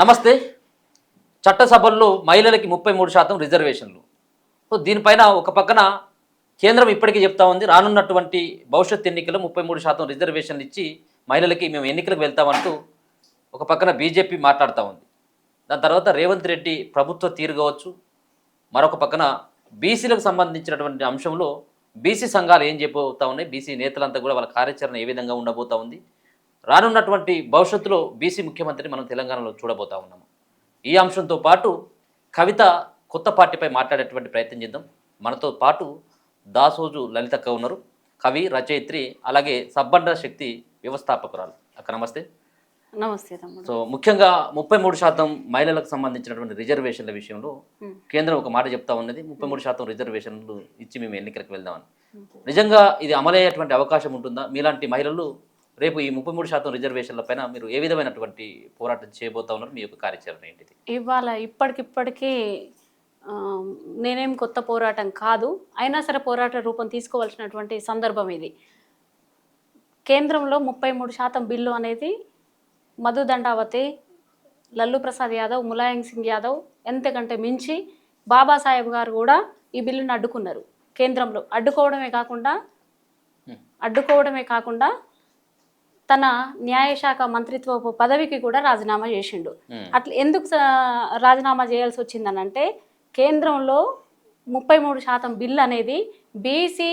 నమస్తే. చట్టసభల్లో మహిళలకి 33% రిజర్వేషన్లు. సో దీనిపైన ఒక పక్కన కేంద్రం ఇప్పటికీ చెప్తా ఉంది, రానున్నటువంటి భవిష్యత్ ఎన్నికల్లో 33% రిజర్వేషన్లు ఇచ్చి మహిళలకి మేము ఎన్నికలకు వెళ్తామంటూ ఒక పక్కన బీజేపీ మాట్లాడుతూ ఉంది. దాని తర్వాత రేవంత్ రెడ్డి ప్రభుత్వ తీరు కావచ్చు, మరొక పక్కన బీసీలకు సంబంధించినటువంటి అంశంలో బీసీ సంఘాలు ఏం చెప్పబోతా ఉన్నాయి, బీసీ నేతలంతా కూడా వాళ్ళ కార్యాచరణ ఏ విధంగా ఉండబోతా ఉంది, రానున్నటువంటి భవిష్యత్తులో బీసీ ముఖ్యమంత్రిని మనం తెలంగాణలో చూడబోతా ఉన్నాము. ఈ అంశంతో పాటు కవిత కొత్త పార్టీపై మాట్లాడేటువంటి ప్రయత్నం చేద్దాం. మనతో పాటు దాసోజు లలితక్క ఉన్నారు, కవి, రచయిత్రి, అలాగే సబ్బండ శక్తి వ్యవస్థాపకురాలు. అక్క నమస్తే. నమస్తే తమ్ముడు. సో ముఖ్యంగా 33% మహిళలకు సంబంధించినటువంటి రిజర్వేషన్ల విషయంలో కేంద్రం ఒక మాట చెప్తా ఉన్నది, 33% రిజర్వేషన్లు ఇచ్చి మేము ఎన్నికలకు వెళ్దామని. నిజంగా ఇది అమలయ్యేటువంటి అవకాశం ఉంటుందా? మీలాంటి మహిళలు రేపు ఈ 33% రిజర్వేషన్ల పైన మీరు ఏ విధమైనటువంటి పోరాటం చేయబోతా ఉన్నారు? మీ యొక్క కార్యాచరణ ఏంటిది? ఇవాళ ఇప్పటికిప్పటికీ నేనేం కొత్త పోరాటం కాదు, అయినా సరే పోరాట రూపం తీసుకోవాల్సినటువంటి సందర్భం ఇది. కేంద్రంలో 33% బిల్లు అనేది మధు దండావతి, లల్లు ప్రసాద్ యాదవ్, ములాయం సింగ్ యాదవ్, ఎంతకంటే మించి బాబాసాహెబ్ గారు కూడా ఈ బిల్లును అడ్డుకున్నారు. కేంద్రంలో అడ్డుకోవడమే కాకుండా తన న్యాయశాఖ మంత్రిత్వ పదవికి కూడా రాజీనామా చేసిండు. అట్లా ఎందుకు రాజీనామా చేయాల్సి వచ్చిందనంటే, కేంద్రంలో 33% బిల్ అనేది బీసీ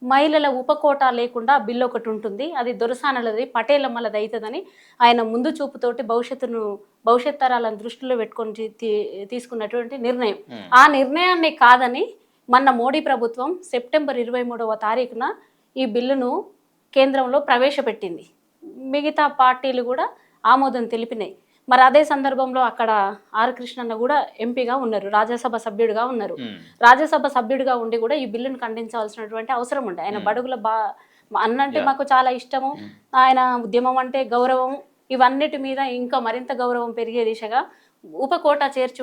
మహిళల ఉపకోట లేకుండా బిల్లు ఒకటి ఉంటుంది, అది దొరసానలది, పటేలమ్మలది అవుతుందని ఆయన ముందు చూపుతోటి భవిష్యత్ తరాలను దృష్టిలో పెట్టుకొని తీసుకున్నటువంటి నిర్ణయం. ఆ నిర్ణయాన్ని కాదని మొన్న మోడీ ప్రభుత్వం సెప్టెంబర్ 23వ తారీఖున ఈ బిల్లును కేంద్రంలో ప్రవేశపెట్టింది. మిగతా పార్టీలు కూడా ఆమోదం తెలిపినాయి. మరి అదే సందర్భంలో అక్కడ ఆర్ కృష్ణన్న కూడా ఎంపీగా ఉన్నారు, రాజ్యసభ సభ్యుడిగా ఉన్నారు. రాజ్యసభ సభ్యుడిగా ఉండి కూడా ఈ బిల్లును ఖండించాల్సినటువంటి అవసరం ఉండే. ఆయన బడుగుల అన్నంటే మాకు చాలా ఇష్టము, ఆయన ఉద్యమం అంటే గౌరవం, ఇవన్నిటి మీద ఇంకా మరింత గౌరవం పెరిగే దిశగా ఉపకోట చేర్చి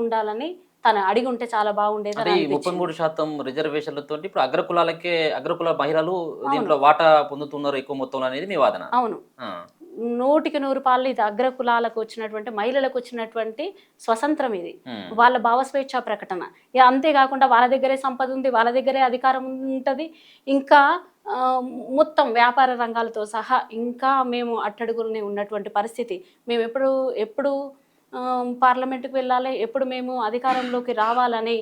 ఉండాలని తను అడిగి ఉంటే చాలా బాగుండేది. 33% రిజర్వేషన్లతో ఇప్పుడు అగ్రకుల మహిళలు దీంట్లో వాటా పొందుతున్నారు ఎక్కువ మొత్తంలో అనేది మీ వాదన? అవును, 100% ఇది అగ్రకులాలకు వచ్చినటువంటి మహిళలకు వచ్చినటువంటి స్వతంత్రం, ఇది వాళ్ళ భావస్వేచ్ఛా ప్రకటన. అంతేకాకుండా వాళ్ళ దగ్గరే సంపద ఉంది, వాళ్ళ దగ్గరే అధికారం ఉంటుంది, ఇంకా మొత్తం వ్యాపార రంగాలతో సహా ఇంకా మేము అట్టడుగునే ఉన్నటువంటి పరిస్థితి. మేము ఎప్పుడు పార్లమెంటుకు వెళ్ళాలి, ఎప్పుడు మేము అధికారంలోకి రావాలని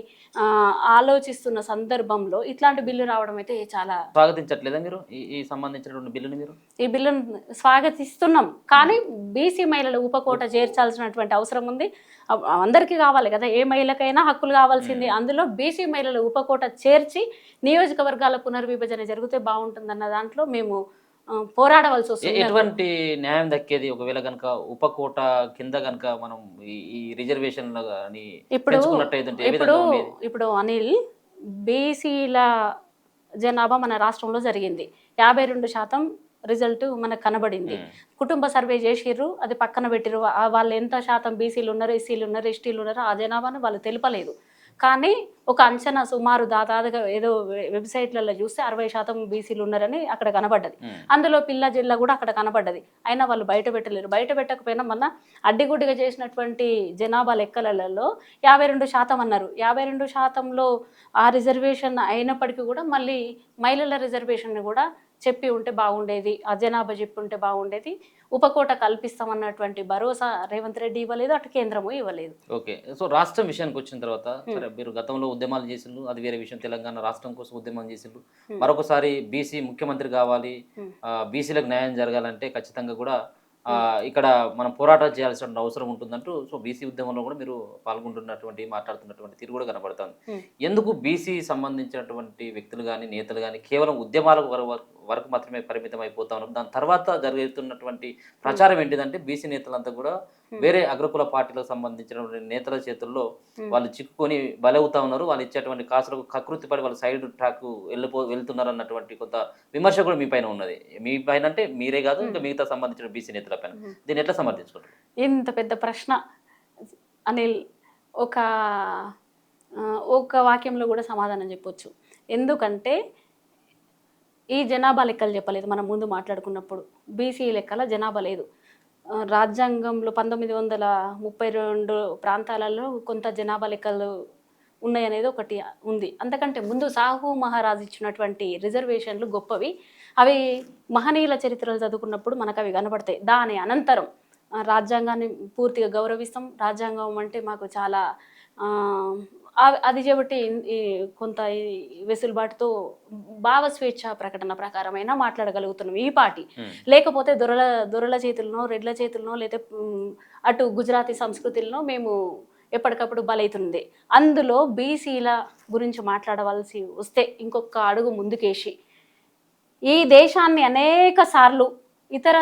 ఆలోచిస్తున్న సందర్భంలో ఇట్లాంటి బిల్లు రావడం అయితే చాలా స్వాగతించట్లేదా మీరు? ఈ సంబంధించినటువంటి బిల్లుని మీరు? ఈ బిల్లును స్వాగతిస్తున్నాం, కానీ బీసీ మహిళల ఉపకోట చేర్చాల్సినటువంటి అవసరం ఉంది. అందరికీ కావాలి కదా, ఏ మహిళకైనా హక్కులు కావాల్సింది. అందులో బీసీ మహిళల ఉపకోట చేర్చి నియోజకవర్గాల పునర్విభజన జరిగితే బాగుంటుందన్న దాంట్లో మేము పోరాడవలసి వస్తుంది. ఎటువంటి న్యాయం దక్కేది ఒకవేళ కనుక ఉపకోట కింద కనుక మనం ఈ రిజర్వేషన్ ఇప్పుడు అనిల్, బీసీల జనాభా మన రాష్ట్రంలో జరిగింది, 52% రిజల్ట్ మనకు కనబడింది. కుటుంబ సర్వే చేసిర్రు, అది పక్కన పెట్టిర్రు. వాళ్ళు ఎంత శాతం బీసీలు ఉన్నారు, ఎస్సీలు ఉన్నారు, ఎస్టీలు ఉన్నారు, ఆ జనాభాను వాళ్ళు తెలుపలేదు. కానీ ఒక అంచనా సుమారు దాదాపుగా ఏదో వెబ్సైట్లలో చూస్తే 60% బీసీలు ఉన్నారని అక్కడ కనబడ్డది. అందులో పిల్ల జిల్లా కూడా అక్కడ కనబడ్డది. అయినా వాళ్ళు బయట పెట్టలేరు. బయట పెట్టకపోయినా మొన్న అడ్డిగుడ్డిగా చేసినటువంటి జనాభా లెక్కలలో 52% అన్నారు. 52%లో ఆ రిజర్వేషన్ అయినప్పటికీ కూడా మళ్ళీ మహిళల రిజర్వేషన్ కూడా చెప్పి ఉంటే బాగుండేది, ఆ జనాభా చెప్పి ఉంటే బాగుండేది. ఉపకోట కల్పిస్తామన్నటువంటి భరోసా రేవంత్ రెడ్డి ఇవ్వలేదు, అటు కేంద్రము ఇవ్వలేదు. ఓకే, సో రాష్ట్రం విషయానికి వచ్చిన తర్వాత, సరే మీరు గతంలో ఉద్యమాలు చేసిండ్రు, అది వేరే విషయం, తెలంగాణ రాష్ట్రం కోసం ఉద్యమం చేసిండ్రు. మరొకసారి బీసీ ముఖ్యమంత్రి కావాలి, బీసీలకు న్యాయం జరగాలంటే ఖచ్చితంగా కూడా ఇక్కడ మనం పోరాటం చేయాల్సిన అవసరం ఉంటుందంటూ సో బీసీ ఉద్యమంలో కూడా మీరు మాట్లాడుతున్నటువంటి తీరు కూడా కనబడుతుంది. ఎందుకు బీసీ సంబంధించినటువంటి వ్యక్తులు కానీ నేతలు కానీ కేవలం ఉద్యమాల వరకు మాత్రమే పరిమితం అయిపోతా ఉన్నారు? దాని తర్వాత జరుగుతున్నటువంటి ప్రచారం ఏంటిదంటే, బీసీ నేతలంతా కూడా వేరే అగ్రకుల పార్టీలకు సంబంధించినటువంటి నేతల చేతుల్లో వాళ్ళు చిక్కుకొని బలవుతా ఉన్నారు, వాళ్ళు ఇచ్చేటువంటి కాసులకు కకృతి పడి వాళ్ళు సైడ్ ట్రాక్ వెళ్తున్నారు అన్నటువంటి కొంత విమర్శ కూడా మీ పైన ఉన్నది. మీ పైన అంటే మీరే కాదు, ఇంకా మిగతా సంబంధించిన బీసీ నేతల పైన. దీన్ని ఎట్లా సమర్థించుకుంటారు? ఇంత పెద్ద ప్రశ్న అనిల్, ఒక వాక్యంలో కూడా సమాధానం చెప్పొచ్చు. ఎందుకంటే ఈ జనాభా లెక్కలు చెప్పలేదు. మనం ముందు మాట్లాడుకున్నప్పుడు బీసీ లెక్కల జనాభా లేదు. రాజ్యాంగంలో 1932 ప్రాంతాలలో కొంత జనాభా లెక్కలు ఉన్నాయనేది ఒకటి ఉంది. అంతకంటే ముందు సాహు మహారాజ్ ఇచ్చినటువంటి రిజర్వేషన్లు గొప్పవి. అవి మహనీయుల చరిత్రలు చదువుకున్నప్పుడు మనకు అవి కనబడతాయి. దాని అనంతరం రాజ్యాంగాన్ని పూర్తిగా గౌరవిస్తాం. రాజ్యాంగం అంటే మాకు చాలా అది కాబట్టి ఈ కొంత వెసులుబాటుతో భావ స్వేచ్ఛ ప్రకటన ప్రకారమైన మాట్లాడగలుగుతున్నాం ఈ పార్టీ. లేకపోతే దొరల చేతులనో రెడ్ల చేతులనో లేదా అటు గుజరాతీ సంస్కృతులను మేము ఎప్పటికప్పుడు బలైతుంది. అందులో బీసీల గురించి మాట్లాడవలసి వస్తే ఇంకొక అడుగు ముందుకేసి ఈ దేశాన్ని అనేక సార్లు ఇతర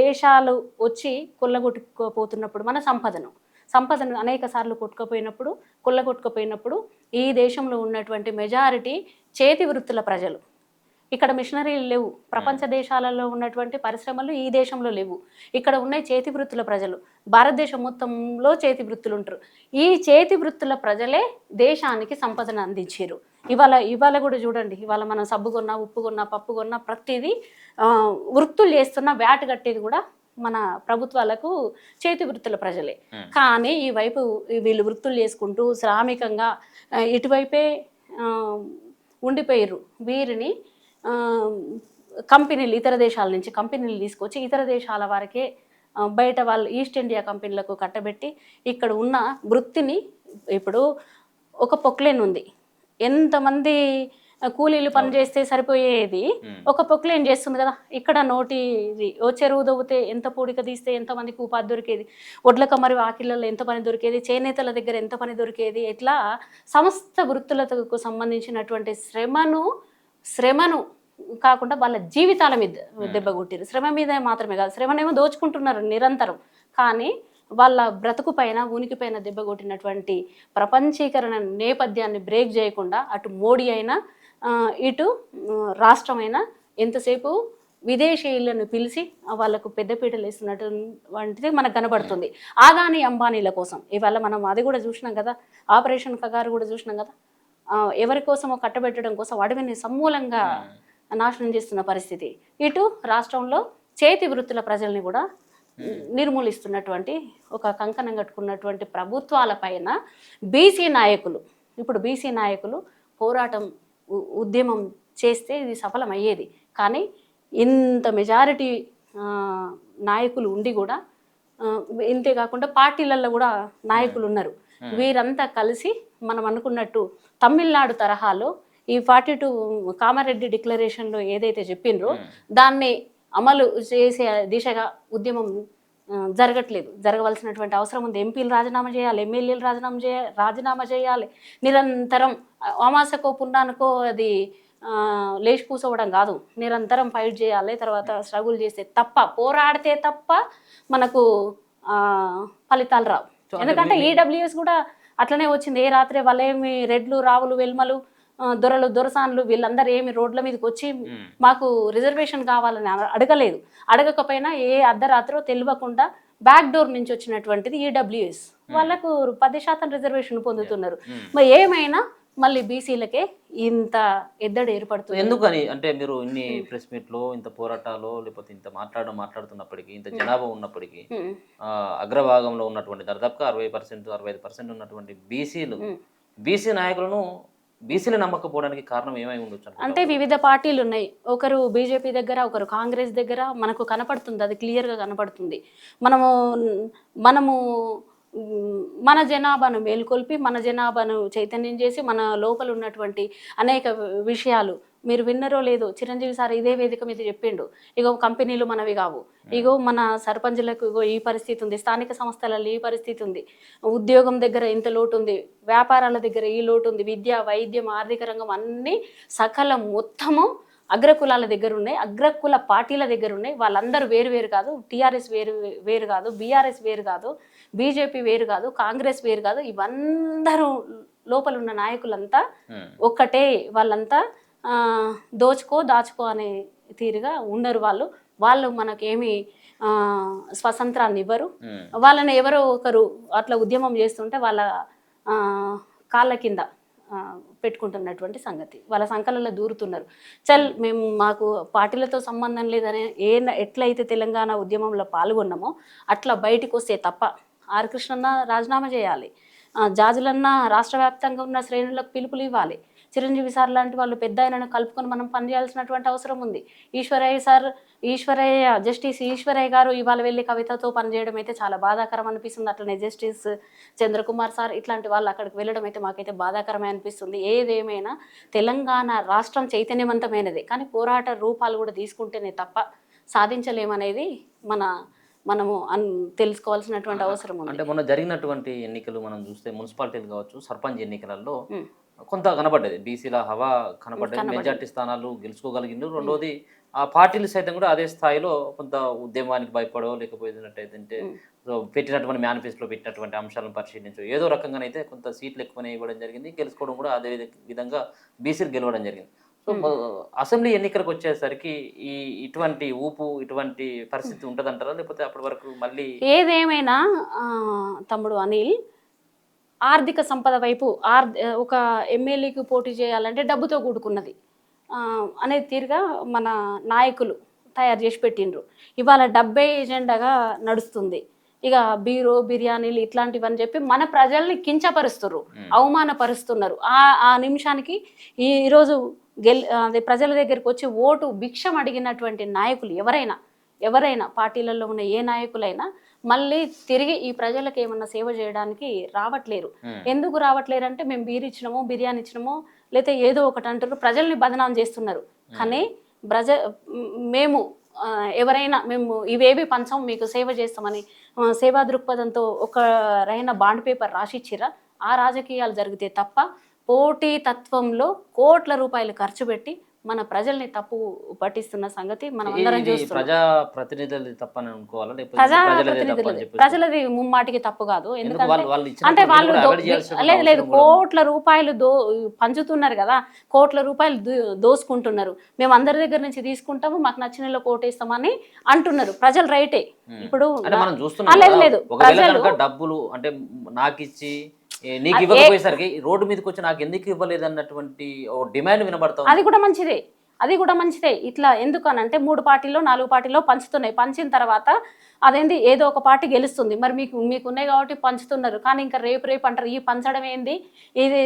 దేశాలు వచ్చి కొల్లగొట్టుకుపోతున్నప్పుడు మన సంపదను అనేక సార్లు కొల్లగొట్టుకుపోయినప్పుడు ఈ దేశంలో ఉన్నటువంటి మెజారిటీ చేతి వృత్తుల ప్రజలు. ఇక్కడ మిషనరీలు లేవు. ప్రపంచ దేశాలలో ఉన్నటువంటి పరిశ్రమలు ఈ దేశంలో లేవు. ఇక్కడ ఉన్న చేతి వృత్తుల ప్రజలు భారతదేశం మొత్తంలో చేతి వృత్తులు ఉంటారు. ఈ చేతి వృత్తుల ప్రజలే దేశానికి సంపదను అందించారు. ఇవాళ కూడా చూడండి, ఇవాళ మనం సబ్బు కొన్నా, ఉప్పు కొన్నా, పప్పు కొన్నా ప్రతిదీ వృత్తులు చేస్తున్న వ్యాట్ కట్టేది కూడా మన ప్రభుత్వాలకు చేతి వృత్తుల ప్రజలే. కానీ ఈ వైపు వీళ్ళు వృత్తులు చేసుకుంటూ శ్రామికంగా ఇటువైపే ఉండిపోయారు. వీరిని కంపెనీలు ఇతర దేశాల నుంచి కంపెనీలు తీసుకొచ్చి ఇతర దేశాల వారికే బయట వాళ్ళు ఈస్ట్ ఇండియా కంపెనీలకు కట్టబెట్టి ఇక్కడ ఉన్న వృత్తిని ఇప్పుడు ఒక పొక్లేన్ ఉంది. ఎంతమంది కూలీలు పని చేస్తే సరిపోయేది ఒక పొక్లేన్ చేస్తుంది కదా. ఇక్కడ నోటి ఓ చెరువు దవ్వుతే ఎంత పూడిక తీస్తే ఎంతమందికి ఉపాధి దొరికేది, ఒడ్ల కమ్మరి వాకిళ్ళలో ఎంత పని దొరికేది, చేనేతల దగ్గర ఎంత పని దొరికేది. ఇట్లా సమస్త వృత్తులకు సంబంధించినటువంటి శ్రమను కాకుండా వాళ్ళ జీవితాల మీద దెబ్బ కొట్టిరు. శ్రమ మీద మాత్రమే కాదు, శ్రమనేమో దోచుకుంటున్నారు నిరంతరం. కానీ వాళ్ళ బ్రతుకు పైన ఉనికి పైన దెబ్బ కొట్టినటువంటి ప్రపంచీకరణ నేపథ్యాన్ని బ్రేక్ చేయకుండా అటు మోడీ అయినా ఇటు రాష్ట్రమైనా ఎంతసేపు విదేశీయులను పిలిచి వాళ్ళకు పెద్దపీటలు వేస్తున్నటువంటిది మనకు కనబడుతుంది. ఆదాని అంబానీల కోసం ఇవాళ మనం అది కూడా చూసినాం కదా, ఆపరేషన్ కగారు కూడా చూసినాం కదా. ఎవరి కోసమో కట్టబెట్టడం కోసం అడవిని సమూలంగా నాశనం చేస్తున్న పరిస్థితి. ఇటు రాష్ట్రంలో చేతి వృత్తుల ప్రజల్ని కూడా నిర్మూలిస్తున్నటువంటి ఒక కంకణం కట్టుకున్నటువంటి ప్రభుత్వాల పైన బీసీ నాయకులు పోరాటం ఉద్యమం చేస్తే ఇది సఫలమయ్యేది. కానీ ఇంత మెజారిటీ నాయకులు ఉండి కూడా ఇంతేకాకుండా పార్టీలలో కూడా నాయకులు ఉన్నారు. వీరంతా కలిసి మనం అనుకున్నట్టు తమిళనాడు తరహాలో ఈ 42 కామారెడ్డి డిక్లరేషన్లో ఏదైతే చెప్పిండ్రో దాన్ని అమలు చేసే దిశగా ఉద్యమం జరగవలసినటువంటి అవసరం ఉంది. ఎంపీలు రాజీనామా చేయాలి, ఎమ్మెల్యేలు రాజీనామా చేయాలి. నిరంతరం అమాసకో పున్నానుకో అది లేచి కూర్చోవడం కాదు, నిరంతరం ఫైట్ చేయాలి. తర్వాత స్ట్రగుల్ చేస్తే తప్ప, పోరాడితే తప్ప మనకు ఫలితాలు రావు. ఎందుకంటే ఈడబ్ల్యూఎస్ కూడా అట్లనే వచ్చింది. ఏ రాత్రి వాళ్ళేమి రెడ్లు, రావులు, వెల్మలు, దొరసాన్లు వీళ్ళందరూ ఏమి రోడ్ల మీదకి వచ్చి మాకు రిజర్వేషన్ కావాలని అడగకపోయినా ఏ అర్ధరాత్రో తెలియకుండా బ్యాక్ డోర్ నుంచి వచ్చినటువంటిది ఈడబ్ల్యూఎస్. వాళ్ళకు 10% రిజర్వేషన్ పొందుతున్నారు. మరి ఏమైనా మళ్ళీ బీసీలకే ఇంత ఎద్దడి ఏర్పడుతుంది. ఎందుకని అంటే మీరు ఇన్ని ప్రెస్ మీట్లో ఇంత పోరాటాలు లేకపోతే ఇంత మాట్లాడుతున్నప్పటికీ, ఇంత జనాభా ఉన్నప్పటికీ అగ్రభాగంలో ఉన్నటువంటి దాదాపుగా 60%, 65% ఉన్నటువంటి బీసీ నాయకులను బీసీలు నమ్మకపోవడానికి కారణం ఏమై ఉండొచ్చు అంటే వివిధ పార్టీలు ఉన్నాయి. ఒకరు బీజేపీ దగ్గర, ఒకరు కాంగ్రెస్ దగ్గర మనకు కనపడుతుంది, అది క్లియర్గా కనపడుతుంది. మనము మన జనాభాను మేల్కొల్పి, మన జనాభాను చైతన్యం చేసి, మన లోపల ఉన్నటువంటి అనేక విషయాలు మీరు విన్నరో లేదో, చిరంజీవి సార్ ఇదే వేదిక మీద చెప్పిండు. ఇగో కంపెనీలు మనవి కావు, ఇగో మన సర్పంచులకు ఇగో ఈ పరిస్థితి ఉంది, స్థానిక సంస్థలలో ఈ పరిస్థితి ఉంది, ఉద్యోగం దగ్గర ఇంత లోటు ఉంది, వ్యాపారాల దగ్గర ఈ లోటు ఉంది, విద్య, వైద్యం, ఆర్థిక రంగం అన్నీ సకలం మొత్తము అగ్రకులాల దగ్గర ఉన్నాయి, అగ్రకుల పార్టీల దగ్గర ఉన్నాయి. వాళ్ళందరూ వేరు కాదు. టీఆర్ఎస్ వేరు కాదు, బీఆర్ఎస్ వేరు కాదు, బీజేపీ వేరు కాదు, కాంగ్రెస్ వేరు కాదు. ఇవందరూ లోపల ఉన్న నాయకులంతా ఒక్కటే. వాళ్ళంతా దాచుకో అనే తీరుగా ఉండరు. వాళ్ళు మనకేమి స్వతంత్రాన్ని ఇవ్వరు. వాళ్ళని ఎవరో ఒకరు అట్లా ఉద్యమం చేస్తుంటే వాళ్ళ కాళ్ళ కింద పెట్టుకుంటున్నటువంటి సంగతి. వాళ్ళ సంకలలో దూరుతున్నారు. మేము మాకు పార్టీలతో సంబంధం లేదని ఎట్లయితే తెలంగాణ ఉద్యమంలో పాల్గొన్నామో అట్లా బయటికి వస్తే తప్ప ఆర్ కృష్ణన్న రాజీనామా చేయాలి, జాజులన్న రాష్ట్ర వ్యాప్తంగా ఉన్న శ్రేణులకు పిలుపులు ఇవ్వాలి, చిరంజీవి సార్ లాంటి వాళ్ళు పెద్ద ఆయనను కలుపుకొని మనం పనిచేయాల్సినటువంటి అవసరం ఉంది. జస్టిస్ ఈశ్వరయ్య గారు ఇవాళ వెళ్ళి కవితతో పనిచేయడం అయితే చాలా బాధాకరం అనిపిస్తుంది. అట్లనే జస్టిస్ చంద్రకుమార్ సార్ ఇట్లాంటి వాళ్ళు అక్కడికి వెళ్ళడం అయితే మాకైతే బాధాకరమే అనిపిస్తుంది. ఏదేమైనా తెలంగాణ రాష్ట్రం చైతన్యవంతమైనది, కానీ పోరాట రూపాలు కూడా తీసుకుంటేనే తప్ప సాధించలేమనేది మనము తెలుసుకోవాల్సినటువంటి అవసరం ఉంది. అంటే మొన్న జరిగినటువంటి ఎన్నికలు మనం చూస్తే మున్సిపాలిటీలు కావచ్చు, సర్పంచ్ ఎన్నికలలో కొంత కనబడ్డది, బీసీల హవా కనబడ్డది, మెజార్టీ స్థానాలు గెలుచుకోగలిగిండు. రెండోది ఆ పార్టీలు సైతం కూడా అదే స్థాయిలో కొంత ఉద్యమానికి భయపడో లేకపోయినట్టయితే పెట్టినటువంటి మేనిఫెస్టోలో పెట్టినటువంటి అంశాలను పరిశీలించో ఏదో రకంగానైతే కొంత సీట్లు ఎక్కువనే ఇవ్వడం జరిగింది, గెలుచుకోవడం కూడా అదే విధంగా బీసీలు గెలవడం జరిగింది. సో అసెంబ్లీ ఎన్నికలకు వచ్చేసరికి ఇటువంటి ఇటువంటి పరిస్థితి ఉంటుందంటారా, లేకపోతే అప్పటి వరకు మళ్ళీ? ఏదేమైనా తమ్ముడు అనిల్, ఆర్థిక సంపద వైపు ఒక ఎమ్మెల్యేకి పోటీ చేయాలంటే డబ్బుతో కూడుకున్నది అనేది తీరుగా మన నాయకులు తయారు చేసి పెట్టిండ్రు. ఇవాళ డబ్బే ఎజెండాగా నడుస్తుంది. ఇక బీరో బిర్యానీలు ఇట్లాంటివని చెప్పి మన ప్రజల్ని కించపరుస్తున్నారు, అవమానపరుస్తున్నారు. ఆ నిమిషానికి ఈరోజు అదే ప్రజల దగ్గరికి వచ్చి ఓటు భిక్షం అడిగినటువంటి నాయకులు ఎవరైనా పార్టీలలో ఉన్న ఏ నాయకులైనా మళ్ళీ తిరిగి ఈ ప్రజలకు ఏమన్నా సేవ చేయడానికి రావట్లేరు. ఎందుకు రావట్లేరు అంటే మేము బీర్ ఇచ్చినామో బిర్యానీ ఇచ్చినామో లేకపోతే ఏదో ఒకటి అంటారు, ప్రజల్ని బదనాం చేస్తున్నారు. కానీ మేము మేము ఇవేవి పంచం, మీకు సేవ చేస్తామని సేవా దృక్పథంతో ఒకరైన బాండ్ పేపర్ రాసిచ్చిరా? ఆ రాజకీయాలు జరిగితే తప్ప పోటీ తత్వంలో కోట్ల రూపాయలు ఖర్చు పెట్టి మన ప్రజల్ని తప్పు పట్టిస్తున్న సంగతి మనం అందరం చూస్తున్నాం. ప్రజలది ముమ్మాటికి తప్పు కాదు. ఎందుకంటే వాళ్ళు లేదు కోట్ల రూపాయలు పంచుతున్నారు కదా, కోట్ల రూపాయలు దోసుకుంటున్నారు. మేము అందరి దగ్గర నుంచి తీసుకుంటాము, మాకు నచ్చిన కోటేస్తామని అంటున్నారు. ప్రజలు రైటే. ఇప్పుడు లేదు ప్రజలు డబ్బులు అంటే నాకు ఇచ్చి నీకు ఇవ్వకపోయేసరికి రోడ్డు మీదకి వచ్చి నాకు ఎందుకు ఇవ్వలేదు అన్నటువంటి డిమాండ్ వినబడతాం. అది కూడా మంచిదే. ఇట్లా ఎందుకనంటే 3 పార్టీల్లో 4 పార్టీల్లో పంచుతున్నాయి. పంచిన తర్వాత అదేంది ఏదో ఒక పార్టీ గెలుస్తుంది. మరి మీకు ఉన్నాయి కాబట్టి పంచుతున్నారు. కానీ ఇంకా రేపు అంటారు ఈ పంచడం ఏంది, ఇది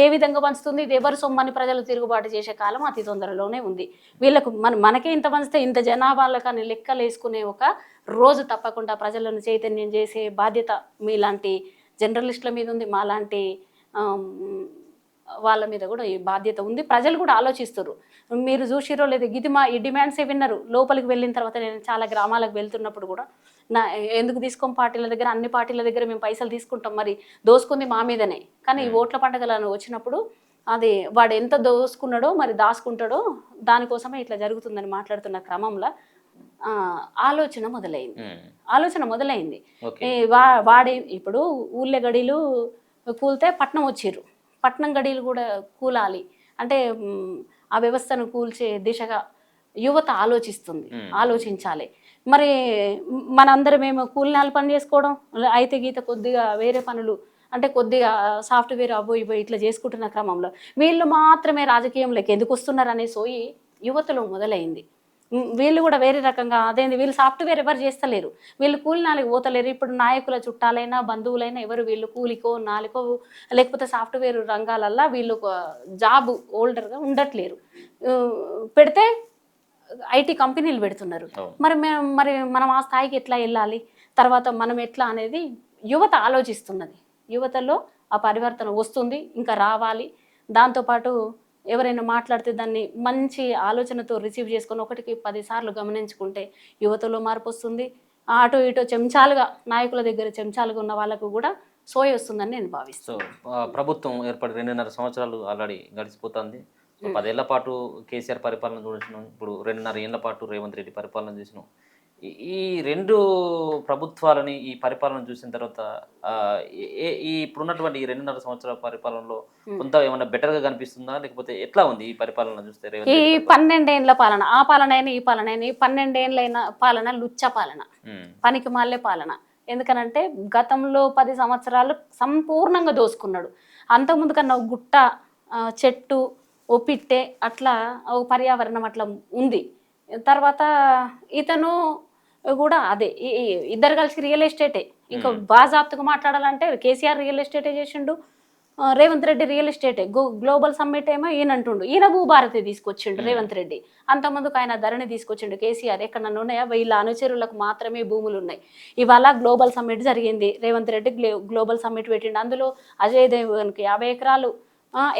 ఏ విధంగా పంచుతుంది, ఇది ఎవరు సొమ్మని ప్రజలు తిరుగుబాటు చేసే కాలం అతి తొందరలోనే ఉంది. వీళ్ళకు మనకే ఇంత పంచితే ఇంత జనాభాలో కానీ లెక్కలు వేసుకునే ఒక రోజు తప్పకుండా ప్రజలను చైతన్యం చేసే బాధ్యత మీలాంటి జర్నలిస్టుల మీద ఉంది, మాలాంటి వాళ్ళ మీద కూడా ఈ బాధ్యత ఉంది. ప్రజలు కూడా ఆలోచిస్తారు. మీరు చూసిరో లేదు, ఈ డిమాండ్సే విన్నారు. లోపలికి వెళ్ళిన తర్వాత నేను చాలా గ్రామాలకు వెళ్తున్నప్పుడు కూడా ఎందుకు తీసుకోం పార్టీల దగ్గర, అన్ని పార్టీల దగ్గర మేము పైసలు తీసుకుంటాం, మరి దోసుకుంది మా మీదనే. కానీ ఈ ఓట్ల పండుగలను వచ్చినప్పుడు అది వాడు ఎంత దోసుకున్నాడో మరి దాచుకుంటాడో దానికోసమే ఇట్లా జరుగుతుందని మాట్లాడుతున్న క్రమంలో ఆలోచన మొదలైంది. వాడే ఇప్పుడు ఊళ్ళో గడీలు కూలితే పట్నం వచ్చిర్రు, పట్నం గడీలు కూడా కూలాలి అంటే ఆ వ్యవస్థను కూల్చే దిశగా యువత ఆలోచించాలి. మరి మనందరం మేము కూలినాలు పని చేసుకోవడం అయితే గీత కొద్దిగా వేరే పనులు అంటే కొద్దిగా సాఫ్ట్వేర్ ఇవో ఇట్లా చేసుకుంటున్న క్రమంలో వీళ్ళు మాత్రమే రాజకీయంలోకి ఎందుకు వస్తున్నారు అనే సోయి యువతలో మొదలైంది. వీళ్ళు కూడా వేరే రకంగా అదేంది, వీళ్ళు సాఫ్ట్వేర్ ఎవరు చేస్తలేరు, వీళ్ళు కూలినాలకు పోతలేరు. ఇప్పుడు నాయకుల చుట్టాలైనా బంధువులైనా ఎవరు వీళ్ళు కూలికో నాలుకో లేకపోతే సాఫ్ట్వేర్ రంగాలల్లో వీళ్ళు జాబ్ హోల్డర్గా ఉండట్లేరు. పెడితే ఐటీ కంపెనీలు పెడుతున్నారు. మరి మనం ఆ స్థాయికి ఎట్లా వెళ్ళాలి, తర్వాత మనం ఎట్లా అనేది యువత ఆలోచిస్తున్నది. యువతలో ఆ పరివర్తన వస్తుంది, ఇంకా రావాలి. దాంతోపాటు ఎవరైనా మాట్లాడితే దాన్ని మంచి ఆలోచనతో రిసీవ్ చేసుకొని 1కి 10 సార్లు గమనించుకుంటే యువతలో మార్పు వస్తుంది. అటో ఇటో చెంచాలుగా నాయకుల దగ్గర చెంచాలుగా ఉన్న వాళ్ళకు కూడా సోయ వస్తుందని నేను భావిస్తాను. ప్రభుత్వం ఏర్పడి 2.5 సంవత్సరాలు ఆల్రెడీ గడిచిపోతుంది. 10 ఏళ్ల పాటు కేసీఆర్ పరిపాలన చూసినాం, ఇప్పుడు 2.5 ఏళ్ల పాటు రేవంత్ రెడ్డి పరిపాలన చూసినాం. ఈ 2 ప్రభుత్వాలని ఈ పరిపాలన చూసిన తర్వాత ఇప్పుడున్నటువంటి ఈ 2.5 సంవత్సరాల పరిపాలనలో కొంత ఏమన్నా బెటర్గా కనిపిస్తుందా, లేకపోతే ఎట్లా ఉంది ఈ పరిపాలన చూస్తే? ఈ 12 ఏళ్ల పాలన, ఆ పాలనైనా ఈ పాలనైనా, ఈ 12 ఏళ్ళైన పాలన లుచ్చ పాలన, పనికి మాలే పాలన. ఎందుకనంటే గతంలో 10 సంవత్సరాలు సంపూర్ణంగా దోసుకున్నాడు. అంతకుముందు కన్నా ఒక గుట్ట, చెట్టు, ఓ పిట్టె అట్లా ఓ పర్యావరణం అట్లా ఉంది. తర్వాత ఇతను కూడా అదే ఇద్దరు కలిసి రియల్ ఎస్టేటే. ఇంకా బాజాప్తుగా మాట్లాడాలంటే కేసీఆర్ రియల్ ఎస్టేటే చేసిండు, రేవంత్ రెడ్డి రియల్ ఎస్టేటే. గ్లోబల్ సమ్మిట్ ఏమో ఈయన అంటుండు, ఈయన భూభారతి తీసుకొచ్చిండు రేవంత్ రెడ్డి. అంతమందుకు ఆయన ధరణి తీసుకొచ్చిండు కేసీఆర్. ఎక్కడన్నా ఉన్నాయా? వీళ్ళ అనుచరులకు మాత్రమే భూములు ఉన్నాయి. ఇవాళ గ్లోబల్ సమ్మిట్ జరిగింది, రేవంత్ రెడ్డి గ్లోబల్ సమ్మిట్ పెట్టిండు. అందులో అజయ్ దేవగన్కి 50 ఎకరాలు,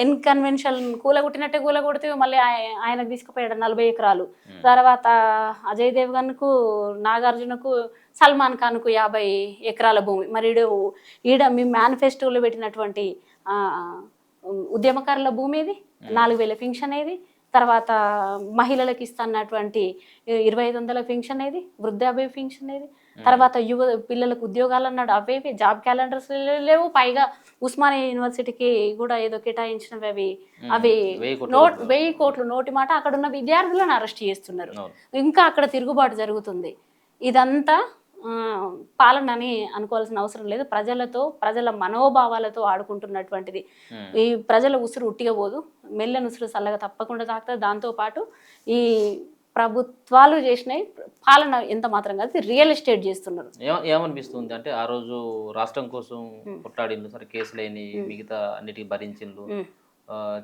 ఎన్ కన్వెన్షన్ కూలగొట్టినట్టే కూలగొడితే మళ్ళీ ఆయనకు తీసుకుపోయాడు 40 ఎకరాలు. తర్వాత అజయ్ దేవగన్కు, నాగార్జునకు, సల్మాన్ ఖాన్కు 50 ఎకరాల భూమి. మరి ఈడ మీ మేనిఫెస్టోలో పెట్టినటువంటి ఉద్యమకారుల భూమి ఏది? 4000 పెన్షన్ ఏది? తర్వాత మహిళలకు ఇస్తున్నటువంటి 2500 పెన్షన్ ఏది? వృద్ధాప్య పెన్షన్ ఏది? తర్వాత పిల్లలకు ఉద్యోగాలు అన్నాడు, అవేవి జాబ్ క్యాలెండర్స్ లేవు. పైగా ఉస్మానియా యూనివర్సిటీకి కూడా ఏదో కేటాయించినవి, అవి 1000 కోట్లు నోటి మాట. అక్కడ ఉన్న విద్యార్థులను అరెస్ట్ చేస్తున్నారు, ఇంకా అక్కడ తిరుగుబాటు జరుగుతుంది. ఇదంతా పాలన అని అనుకోవాల్సిన అవసరం లేదు. ప్రజల మనోభావాలతో ఆడుకుంటున్నటువంటిది. ఈ ప్రజల ఉసురు ఉట్టిగా పోదు, మెల్లెన ఉసురు చల్లగా తప్పకుండా తాకుతుంది. దాంతోపాటు ఈ ప్రభుత్వాలు చేసినాయి, పాలన ఎంత మాత్రం కాదు రియల్ ఎస్టేట్ చేస్తున్నారు. ఏమనిపిస్తుంది అంటే ఆ రోజు రాష్ట్రం కోసం కొట్లాడిండు, సరే కేసులేని మిగతా అన్నిటికీ భరించిండు,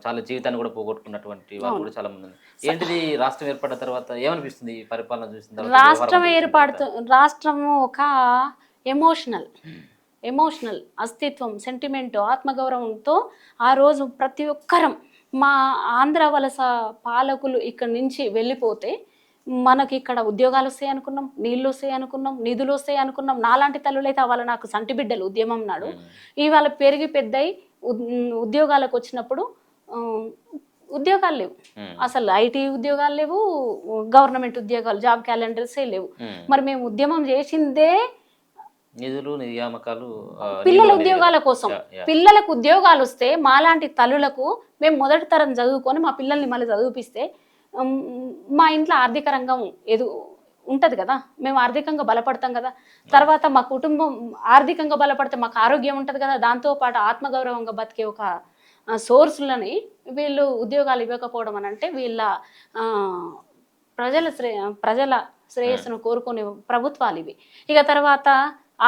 చాలా జీవితాన్ని కూడా పోగొట్టుకున్నటువంటి వాళ్ళు కూడా చాలా మంది. ఏంటిది రాష్ట్రం ఏర్పడిన తర్వాత ఏమనిపిస్తుంది ఈ పరిపాలన చూసిన తర్వాత? రాష్ట్రము ఒక ఎమోషనల్ అస్తిత్వం, సెంటిమెంట్, ఆత్మగౌరవంతో ఆ రోజు ప్రతి ఒక్కరం మా ఆంధ్ర వలస పాలకులు ఇక్కడి నుంచి వెళ్ళిపోతే మనకి ఇక్కడ ఉద్యోగాలు వస్తాయి అనుకున్నాం, నీళ్ళు వస్తాయి అనుకున్నాం, నిధులు వస్తాయి అనుకున్నాం. నాలాంటి తల్లులు అయితే వాళ్ళ నాకు సంటి బిడ్డలు ఉద్యమం నాడు ఇవాళ పెరిగి పెద్దయి ఉద్యోగాలకు వచ్చినప్పుడు ఉద్యోగాలు లేవు, అసలు ఐటీ ఉద్యోగాలు లేవు, గవర్నమెంట్ ఉద్యోగాలు జాబ్ క్యాలెండర్సే లేవు. మరి మేము ఉద్యమం చేసిందే నిధులు, నియామకాలు, పిల్లల ఉద్యోగాల కోసం. పిల్లలకు ఉద్యోగాలు వస్తే మాలాంటి తల్లులకు మేము మొదటి తరం చదువుకొని మా పిల్లల్ని మళ్ళీ చదివిపిస్తే మా ఇంట్లో ఆర్థిక రంగం ఉంటుంది కదా, మేము ఆర్థికంగా బలపడతాం కదా. తర్వాత మా కుటుంబం ఆర్థికంగా బలపడితే మాకు ఆరోగ్యం ఉంటుంది కదా. దాంతోపాటు ఆత్మగౌరవంగా బతికే ఒక సోర్సులని వీళ్ళు ఉద్యోగాలు ఇవ్వకపోవడం అని అంటే వీళ్ళ ప్రజల శ్రేయస్సును కోరుకునే ప్రభుత్వాలు ఇవి. ఇక తర్వాత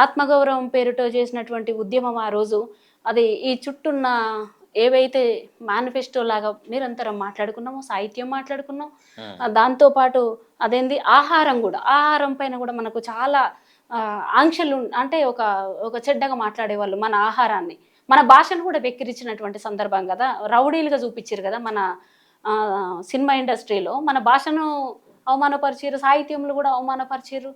ఆత్మగౌరవం పేరుతో చేసినటువంటి ఉద్యమం ఆ రోజు అది ఈ చుట్టూన్న ఏవైతే మేనిఫెస్టో లాగా నిరంతరం మాట్లాడుకున్నామో, సాహిత్యం మాట్లాడుకున్నాం. దాంతోపాటు అదేంది ఆహారం పైన కూడా మనకు చాలా ఆంక్షలు, అంటే ఒక చెడ్డగా మాట్లాడేవాళ్ళు మన ఆహారాన్ని, మన భాషను కూడా వెక్కిరించినటువంటి సందర్భం కదా. రౌడీలుగా చూపించారు కదా మన సినిమా ఇండస్ట్రీలో. మన భాషను అవమానపరిచారు, సాహిత్యంలో కూడా అవమానపరిచారు.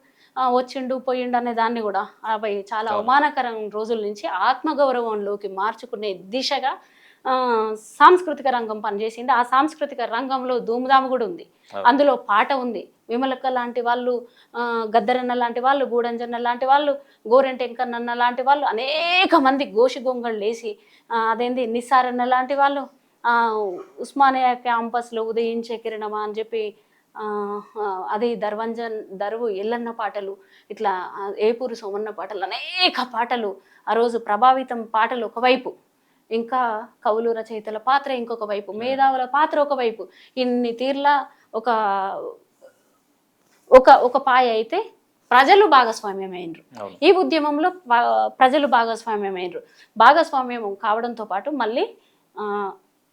వచ్చిండు పోయిండు అనే దాన్ని కూడా అవి చాలా అవమానకరం రోజుల నుంచి ఆత్మగౌరవంలోకి మార్చుకునే దిశగా సాంస్కృతిక రంగం పనిచేసింది. ఆ సాంస్కృతిక రంగంలో ధూమ్ధాము కూడా ఉంది, అందులో పాట ఉంది. విమలక్క లాంటి వాళ్ళు, గద్దరన్న లాంటి వాళ్ళు, గూడంజన్న లాంటి వాళ్ళు, గోరెంట ఎంకన్న లాంటి వాళ్ళు, అనేక మంది గోషిగొంగళ్ళు వేసి అదేంది నిస్సారన్న లాంటి వాళ్ళు, ఉస్మానియా క్యాంపస్లో ఉదయించే కిరణమా అని చెప్పి అది దరువు ఎల్లన్న పాటలు, ఇట్లా ఏపూరు సోమన్న పాటలు, అనేక పాటలు ఆ రోజు ప్రభావితం పాటలు ఒకవైపు, ఇంకా కవులు రచయితల పాత్ర ఇంకొక వైపు, మేధావుల పాత్ర ఒకవైపు, ఇన్ని తీర్ల ఒక ఒక ఒక పాయ అయితే ప్రజలు భాగస్వామ్యమైనరు. ఈ ఉద్యమంలో ప్రజలు భాగస్వామ్యం కావడంతో పాటు మళ్ళీ